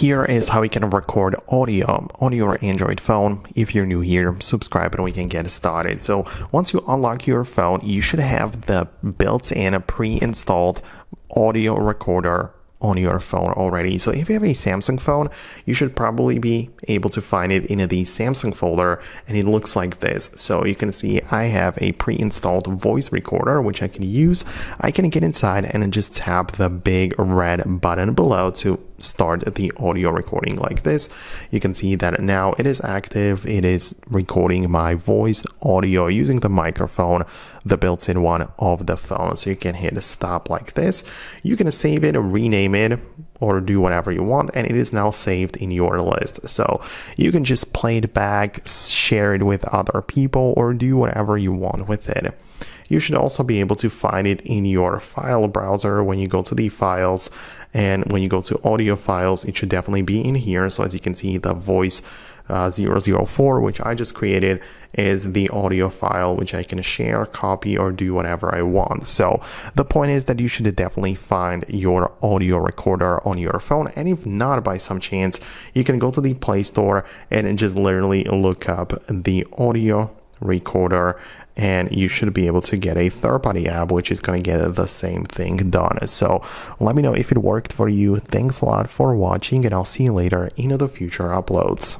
Here is how you can record audio on your Android phone. If you're new here, subscribe and we can get started. So once you unlock your phone, you should have the built-in pre-installed audio recorder on your phone already. So if you have a Samsung phone, you should probably be able to find it in the Samsung folder, and it looks like this. So you can see I have a pre-installed voice recorder which I can use. I can get inside and just tap the big red button below to start the audio recording like this. You can see that now it is active. It is recording my voice audio using the microphone, the built-in one of the phone. So you can hit stop like this. You can save it, rename it, or do whatever you want, and it is now saved in your list. So you can just play it back, share it with other people, or do whatever you want with it. You should also be able to find it in your file browser when you go to the files, and when you go to audio files, it should definitely be in here. So as you can see, the voice 004, which I just created, is the audio file which I can share, copy, or do whatever I want. So the point is that you should definitely find your audio recorder on your phone, and if not, by some chance, you can go to the Play Store and just literally look up the audio recorder, and you should be able to get a third-party app which is going to get the same thing done. So let me know if it worked for you. Thanks a lot for watching, and I'll see you later in the future uploads.